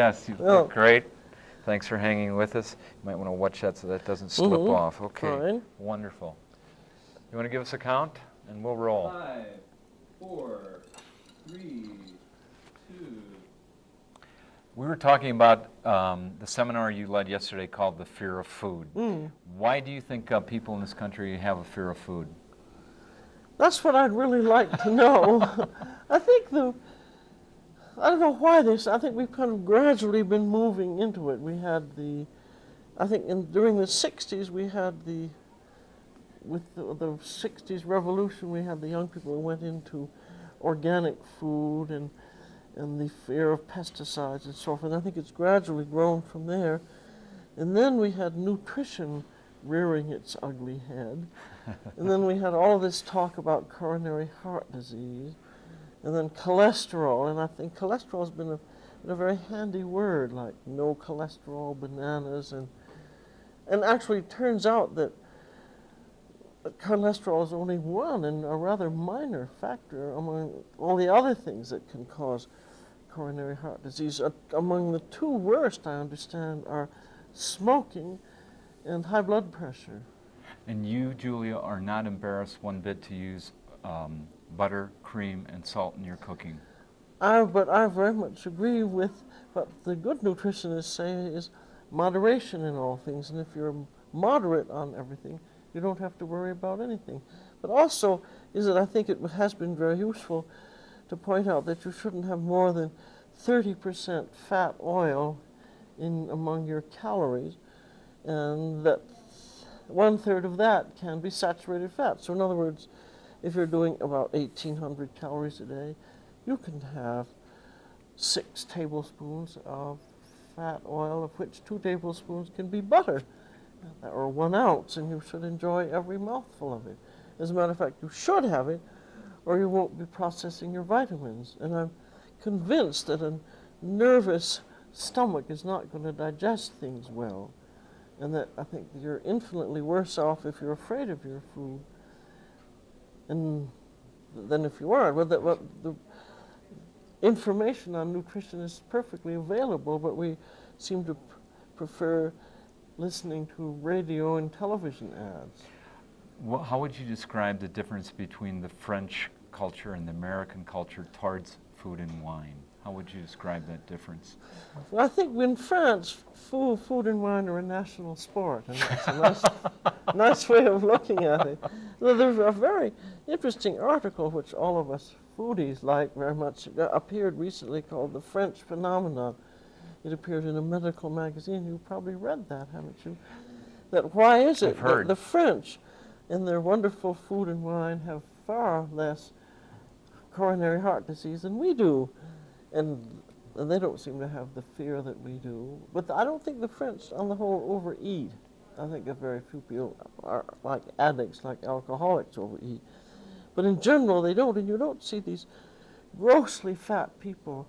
Yes, you look great. Thanks for hanging with us. You might want to watch that so that doesn't slip off. Okay, fine. Wonderful. You want to give us a count, and we'll roll. 5, 4, 3, 2. We were talking about the seminar you led yesterday called The Fear of Food. Why do you think people in this country have a fear of food? That's what I'd really like to know. I don't know why this, I think we've kind of gradually been moving into it. We had during the 60s we had with the 60s revolution, we had the young people who went into organic food and the fear of pesticides and so forth. And I think it's gradually grown from there. And then we had nutrition rearing its ugly head. And then we had all this talk about coronary heart disease. And then cholesterol, and I think cholesterol has been a very handy word, like no cholesterol bananas. And actually it turns out that cholesterol is only one and a rather minor factor among all the other things that can cause coronary heart disease. Among the two worst, I understand, are smoking and high blood pressure. And you, Julia, are not embarrassed one bit to use butter, cream, and salt in your cooking. But I very much agree with what the good nutritionists say is moderation in all things. And if you're moderate on everything, you don't have to worry about anything. But also is that I think it has been very useful to point out that you shouldn't have more than 30% fat oil among your calories, and that 1/3 of that can be saturated fat. So in other words, if you're doing about 1,800 calories a day, you can have 6 tablespoons of fat oil, of which 2 tablespoons can be butter, or 1 ounce, and you should enjoy every mouthful of it. As a matter of fact, you should have it, or you won't be processing your vitamins. And I'm convinced that a nervous stomach is not going to digest things well, and that I think that you're infinitely worse off if you're afraid of your food than if you aren't. Well, the information on nutrition is perfectly available, but we seem to prefer listening to radio and television ads. Well, how would you describe the difference between the French culture and the American culture towards food and wine? How would you describe that difference? Well, I think in France, food and wine are a national sport, and that's a nice way of looking at it. There's a very interesting article, which all of us foodies like very much, appeared recently, called The French Phenomenon. It appeared in a medical magazine. You probably read that, haven't you? That why is it that the French, in their wonderful food and wine, have far less coronary heart disease than we do? And they don't seem to have the fear that we do. But I don't think the French, on the whole, overeat. I think that very few people are like addicts, like alcoholics, overeat. But in general, they don't. And you don't see these grossly fat people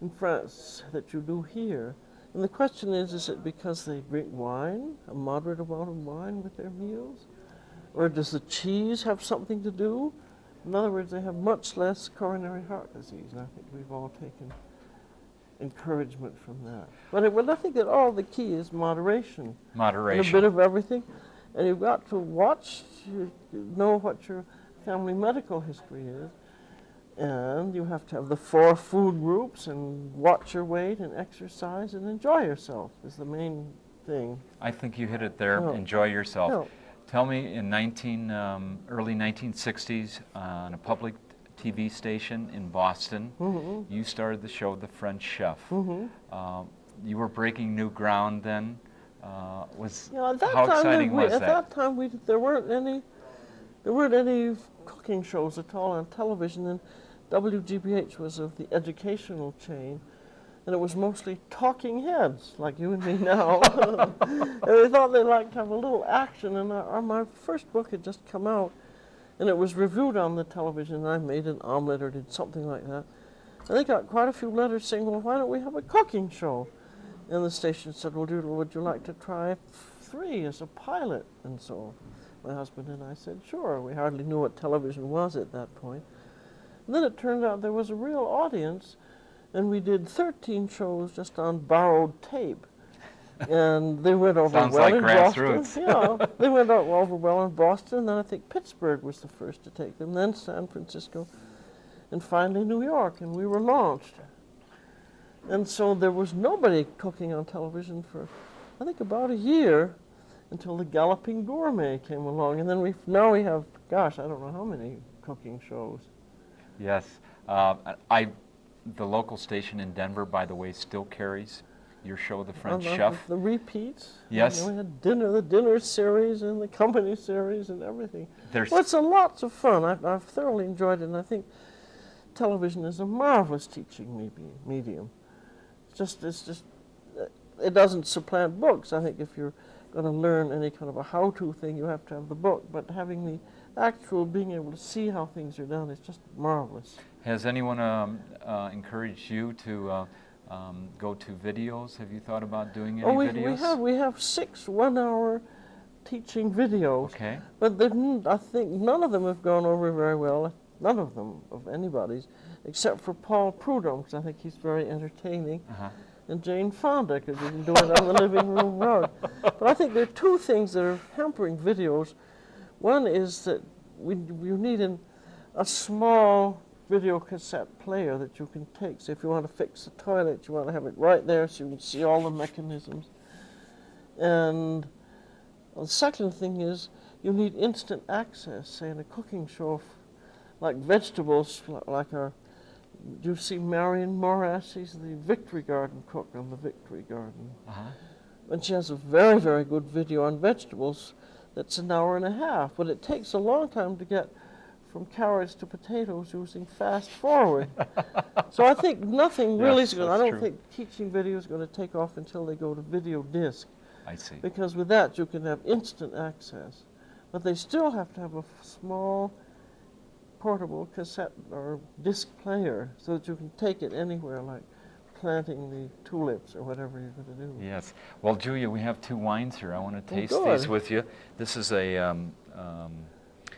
in France that you do here. And the question is it because they drink wine, a moderate amount of wine with their meals? Or does the cheese have something to do? In other words, they have much less coronary heart disease, and I think we've all taken encouragement from that. But I think that all the key is moderation. Moderation. And a bit of everything. And you've got to know what your family medical history is. And you have to have the 4 food groups and watch your weight and exercise and enjoy yourself is the main thing. I think you hit it there. Enjoy yourself. No. Tell me, in early 1960s, on a public TV station in Boston, you started the show The French Chef. You were breaking new ground then. How exciting was that? At that time, there weren't any cooking shows at all on television, and WGBH was of the educational chain, and it was mostly talking heads, like you and me now. And they thought they'd like to have a little action, and my first book had just come out, and it was reviewed on the television, and I made an omelet or did something like that. And they got quite a few letters saying, well, why don't we have a cooking show? And the station said, well, would you like to try 3 as a pilot? And so my husband and I said, sure. We hardly knew what television was at that point. And then it turned out there was a real audience, and we did 13 shows just on borrowed tape. And they went over Sounds well like in GrassRoots. Boston. Yeah, they went over well in Boston. Then I think Pittsburgh was the first to take them. Then San Francisco, and finally New York. And we were launched. And so there was nobody cooking on television for, I think, about a year, until the Galloping Gourmet came along. And then now we have, gosh, I don't know how many cooking shows. Yes. The local station in Denver, by the way, still carries your show, The French Chef. The repeats. Yes. You know, we had the dinner series and the company series and everything. There's Well, it's a lots of fun. I've thoroughly enjoyed it, and I think television is a marvelous teaching medium. It doesn't supplant books. I think if you're going to learn any kind of a how-to thing, you have to have the book. But having the actual being able to see how things are done is just marvelous. Has anyone encouraged you to go to videos? Have you thought about doing any videos? We have 6 one-hour teaching videos. Okay. But I think none of them have gone over very well. None of them, of anybody's, except for Paul Prudhomme, because I think he's very entertaining. And Jane Fonda, because you can do it on the living room rug. But I think there are 2 things that are hampering videos. One is that you need a small video cassette player that you can take. So if you want to fix a toilet, you want to have it right there so you can see all the mechanisms. And the second thing is you need instant access, say in a cooking show, like vegetables, like do you see Marion Morass? She's the Victory Garden cook on the Victory Garden. And she has a very, very good video on vegetables that's an hour and a half, but it takes a long time to get from carrots to potatoes using fast forward. So I think nothing really is going to, I don't think teaching video is going to take off until they go to video disc. I see. Because with that you can have instant access. But they still have to have a small portable cassette or disc player so that you can take it anywhere, like planting the tulips or whatever you're going to do. Yes. Well, Julia, we have 2 wines here. I want to taste good. these with you. This is a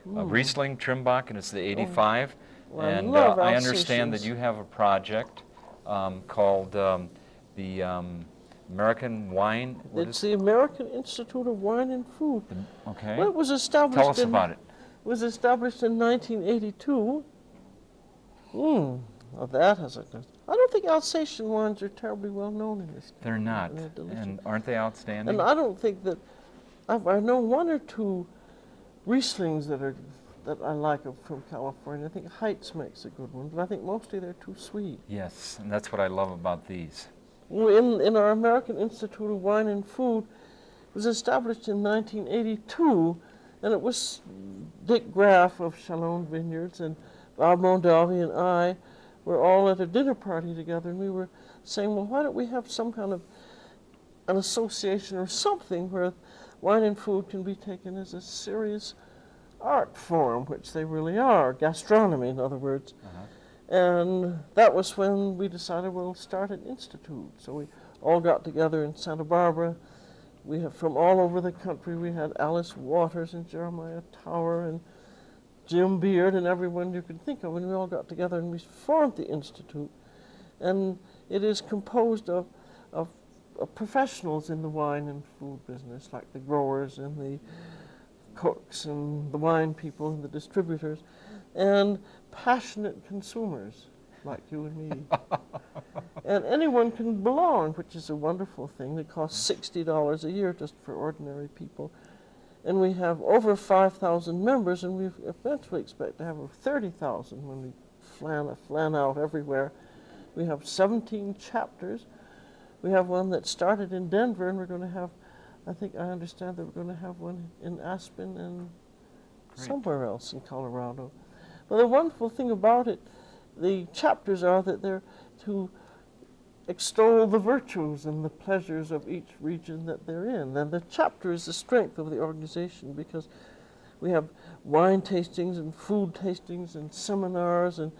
Riesling Trimbach, and it's the 85. Well, I and love I understand that Alsatians. you have a project called the American Wine. It's the American Institute of Wine and Food. Okay. Well, it was established Tell us about it. It was established in 1982. Well, that has a... I don't think Alsatian wines are terribly well known in this country. They're not. They're delicious. And aren't they outstanding? And I don't think that... I know 1 or 2 Rieslings that I like from California. I think Heights makes a good one, but I think mostly they're too sweet. Yes, and that's what I love about these. Well, in our American Institute of Wine and Food, it was established in 1982, and it was Dick Graff of Chalone Vineyards and Bob Mondavi and I were all at a dinner party together, and we were saying, well, why don't we have some kind of an association or something where wine and food can be taken as a serious art form, which they really are, gastronomy, in other words. And that was when we decided we'll start an institute. So we all got together in Santa Barbara. We have from all over the country. We had Alice Waters and Jeremiah Tower and Jim Beard and everyone you could think of, and we all got together and we formed the institute. And it is composed of professionals in the wine and food business, like the growers and the cooks and the wine people and the distributors, and passionate consumers like you and me. And anyone can belong, which is a wonderful thing. It costs $60 a year just for ordinary people. And we have over 5,000 members, and we eventually expect to have over 30,000 when we flan out everywhere. We have 17 chapters. We have one that started in Denver, and we're going to have, I understand that we're going to have one in Aspen and somewhere else in Colorado. But the wonderful thing about it, the chapters are that they're to extol the virtues and the pleasures of each region that they're in. And the chapter is the strength of the organization, because we have wine tastings and food tastings and seminars and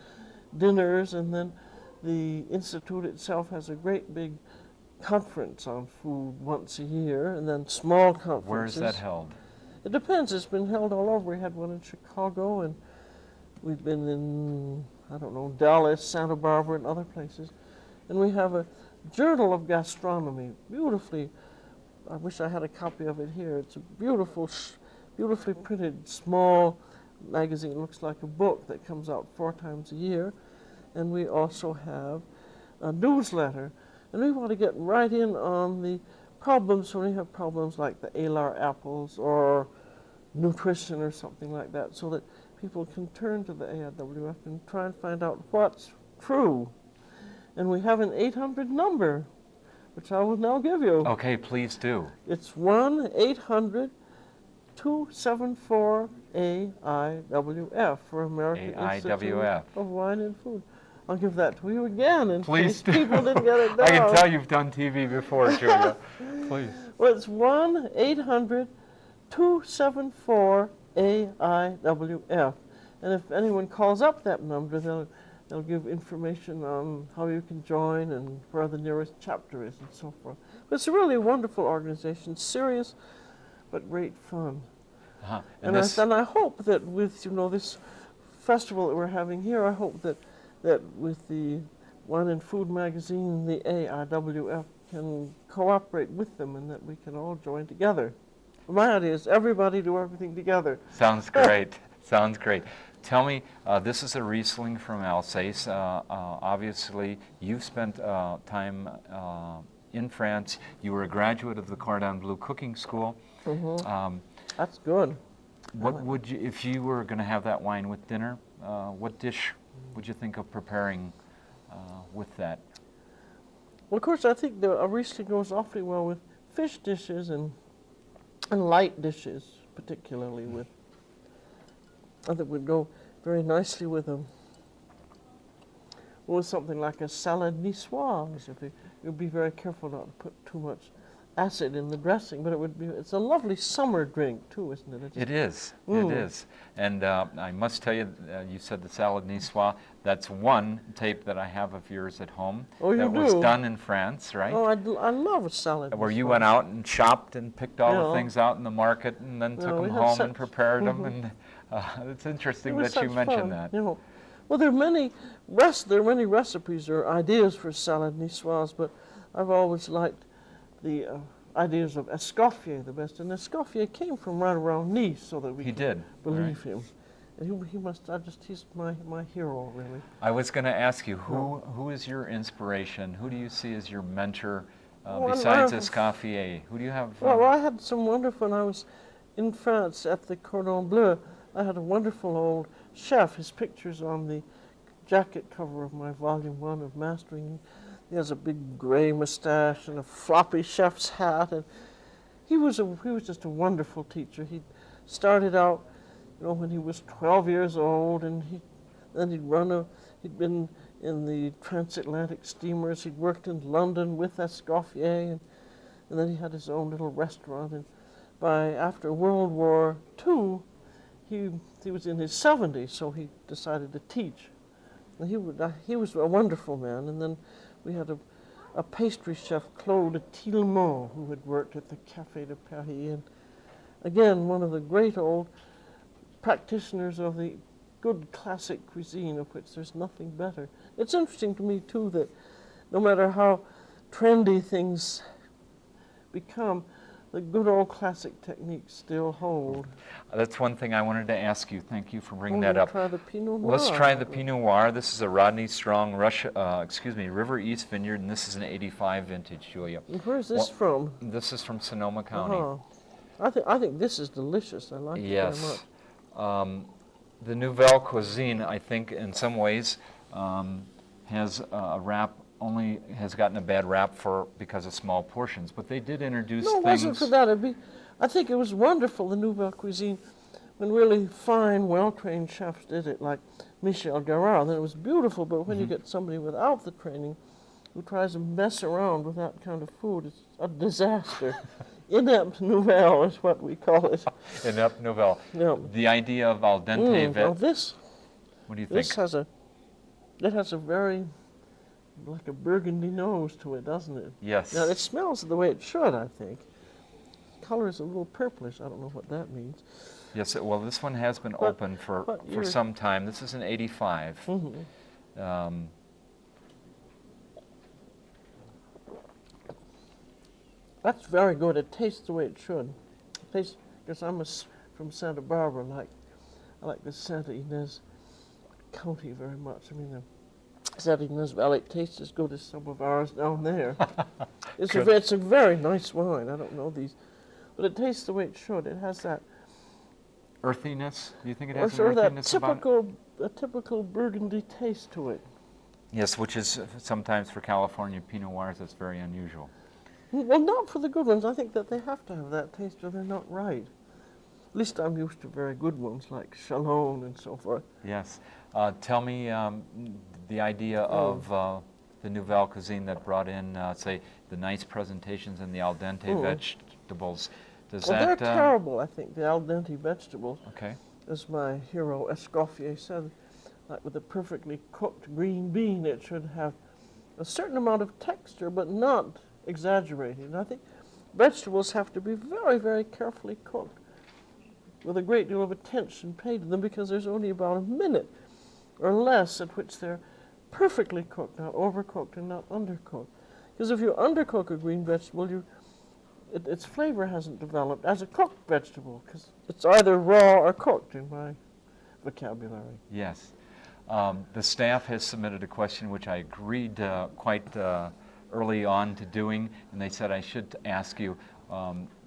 dinners, and then the Institute itself has a great big conference on food once a year, and then small conferences. Where is that held? It depends. It's been held all over. We had one in Chicago, and we've been in, I don't know, Dallas, Santa Barbara, and other places. And we have a Journal of Gastronomy, beautifully, I wish I had a copy of it here. It's a beautiful, beautifully printed small magazine. It looks like a book that comes out 4 times a year. And we also have a newsletter. And we want to get right in on the problems when we have problems like the Alar apples or nutrition or something like that, so that people can turn to the AIWF and try and find out what's true. And we have an 800 number, which I will now give you. Okay, please do. It's 1-800-274-AIWF for American Institute AIWF. of Wine and Food. I'll give that to you again in Please case do. people didn't get it down. I can tell you've done TV before, Julia. Please. Well, it's 1-800-274-AIWF. And if anyone calls up that number, they'll give information on how you can join and where the nearest chapter is and so forth. But it's a really wonderful organization, serious but great fun. Uh-huh. And I hope that with this festival that we're having here, I hope that with the Wine and Food magazine, the AIWF can cooperate with them and that we can all join together. My idea is everybody do everything together. Sounds great. Sounds great. Tell me, this is a Riesling from Alsace. Obviously, you've spent time in France. You were a graduate of the Cordon Bleu Cooking School. Mm-hmm. That's good. What would you, if you were going to have that wine with dinner, what dish would you think of preparing with that? Well, of course, I think a Riesling goes awfully well with fish dishes and light dishes, particularly with. I think would go very nicely with something like a salad niçoise. You'd be very careful not to put too much acid in the dressing, but it's a lovely summer drink too, isn't it? It is. It is. And I must tell you, you said the salad niçoise. That's one tape that I have of yours at home. Oh, you that do? was done in France, right? Oh, I love a salad. Where you went out and shopped and picked all the Yeah. things out in the market and then took we them had home such- and prepared them. And it's interesting It was that you such mentioned fun, that. Well, there are many recipes or ideas for salad niçoise, but I've always liked the ideas of Escoffier the best. And Escoffier came from right around Nice, so that we He can did. believe him. And he's my hero, really. I was going to ask you, who is your inspiration? Who do you see as your mentor besides Escoffier? Who do you have? Well, I had some wonderful, when I was in France at the Cordon Bleu, I had a wonderful old chef. His picture's on the jacket cover of my volume 1 of Mastering. He has a big gray mustache and a floppy chef's hat, and he was just a wonderful teacher. He started out, when he was 12 years old, and he'd been in the transatlantic steamers. He'd worked in London with Escoffier, and then he had his own little restaurant. And after World War II, he was in his 70s, so he decided to teach. And he was a wonderful man. And then we had a pastry chef, Claude Tillemont, who had worked at the Café de Paris, and again, one of the great old practitioners of the good classic cuisine, of which there's nothing better. It's interesting to me, too, that no matter how trendy things become, the good old classic techniques still hold. That's one thing I wanted to ask you. Thank you for bringing that up. Try the Pinot Noir. Let's try the Pinot Noir. This is a Rodney Strong River East Vineyard, and this is an 85 vintage, Julia. And where's this from? This is from Sonoma County. I think this is delicious. I like it very much. Yes. The Nouvelle Cuisine, I think, in some ways, has gotten a bad rap because of small portions, but they did introduce things. No, it wasn't for that. I think it was wonderful, the Nouvelle Cuisine, when really fine, well-trained chefs did it, like Michel Garard. Then it was beautiful, but when you get somebody without the training who tries to mess around with that kind of food, it's a disaster. Inept nouvelle is what we call it. Inept nouvelle. Yeah. The idea of al dente Well, what do you think? This has a very, like a burgundy nose to it, doesn't it? Yes. Now, it smells the way it should, I think. Color is a little purplish. I don't know what that means. Yes, well, this one has been open for some time. This is an 85. Mm-hmm. That's very good. It tastes the way it should. It tastes, because from Santa Barbara, I like the Santa Ynez County very much. I mean, the Santa Ynez Valley tastes as good as some of ours down there. It's a very nice wine. I don't know these, but it tastes the way it should. It has that Earthiness? Do you think it has an sort of that earthiness about it? a typical Burgundy taste to it. Yes, which is sometimes for California Pinot Noirs, that's very unusual. Well, not for the good ones. I think that they have to have that taste or they're not right. At least I'm used to very good ones like Chalon and so forth. Yes. Tell me the idea of the Nouvelle Cuisine that brought in, say, the nice presentations and the al dente vegetables. Does Well, that... they're terrible, I think, the al dente vegetables. Okay. As my hero Escoffier said, like with a perfectly cooked green bean, it should have a certain amount of texture, but not exaggerated. And I think vegetables have to be very, very carefully cooked with a great deal of attention paid to them, because there's only about a minute or less at which they're perfectly cooked, not overcooked and not undercooked. Because if you undercook a green vegetable, its flavor hasn't developed as a cooked vegetable, because it's either raw or cooked in my vocabulary. Yes. The staff has submitted a question which I agreed quite early on to doing, and they said I should ask you,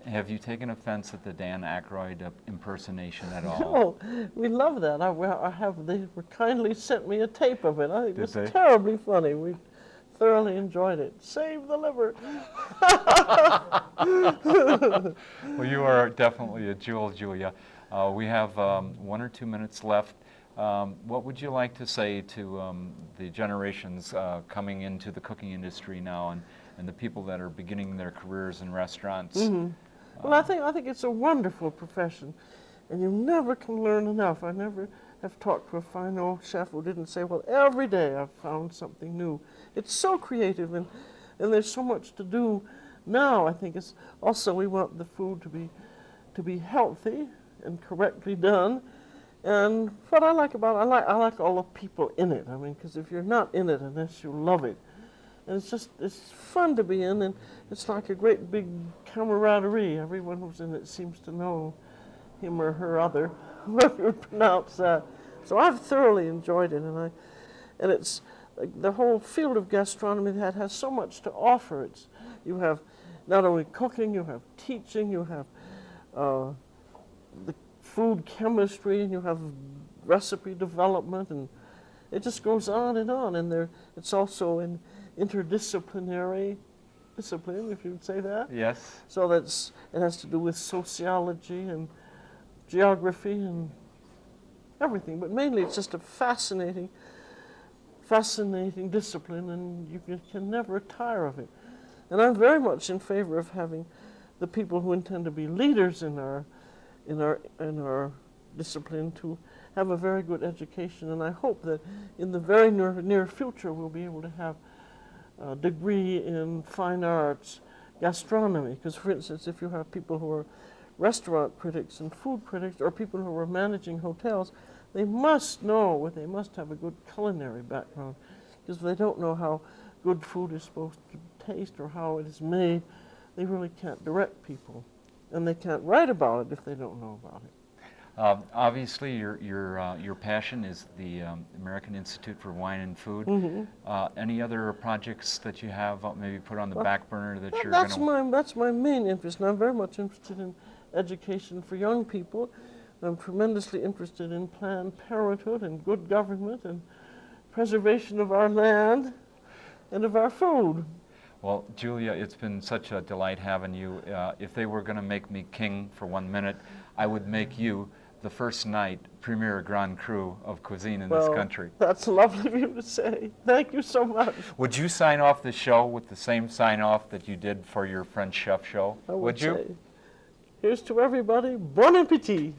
have you taken offense at the Dan Aykroyd impersonation at all? No, we love that. They kindly sent me a tape of it. I think it was Did they? terribly funny. We thoroughly enjoyed it. Save the liver. Well, you are definitely a jewel, Julia. We have 1 or 2 minutes left. What would you like to say to the generations coming into the cooking industry now, and the people that are beginning their careers in restaurants? Mm-hmm. Well, I think it's a wonderful profession, and you never can learn enough. I never have talked to a fine old chef who didn't say, well, every day I've found something new. It's so creative, and there's so much to do now. I think it's also, we want the food to be healthy and correctly done. And what I like about it, I like all the people in it. I mean, because if you're not in it unless you love it, and it's fun to be in, and it's like a great big camaraderie. Everyone who's in it seems to know him or her other, however you would pronounce that. So I've thoroughly enjoyed it, and it's like the whole field of gastronomy that has so much to offer. You have not only cooking, you have teaching, you have the food chemistry, and you have recipe development, and it just goes on, and it's also in interdisciplinary discipline, if you'd say that. Yes. So it has to do with sociology and geography and everything, but mainly it's just a fascinating discipline, and you can never tire of it. And I'm very much in favor of having the people who intend to be leaders in our discipline to have a very good education, and I hope that in the very near future we'll be able to have a degree in fine arts, gastronomy, because for instance, if you have people who are restaurant critics and food critics, or people who are managing hotels, they must have a good culinary background, because if they don't know how good food is supposed to taste or how it is made, they really can't direct people, and they can't write about it if they don't know about it. Obviously, your passion is the American Institute for Wine and Food. Mm-hmm. Any other projects that you have maybe put on the back burner that you're That's going to... that's my main interest, and I'm very much interested in education for young people. I'm tremendously interested in Planned Parenthood and good government and preservation of our land and of our food. Well, Julia, it's been such a delight having you. If they were going to make me king for 1 minute, I would make you the first night premier Grand Cru of cuisine in this country. That's lovely of you to say. Thank you so much. Would you sign off the show with the same sign-off that you did for your French chef show? I would you? say, here's to everybody, bon appétit.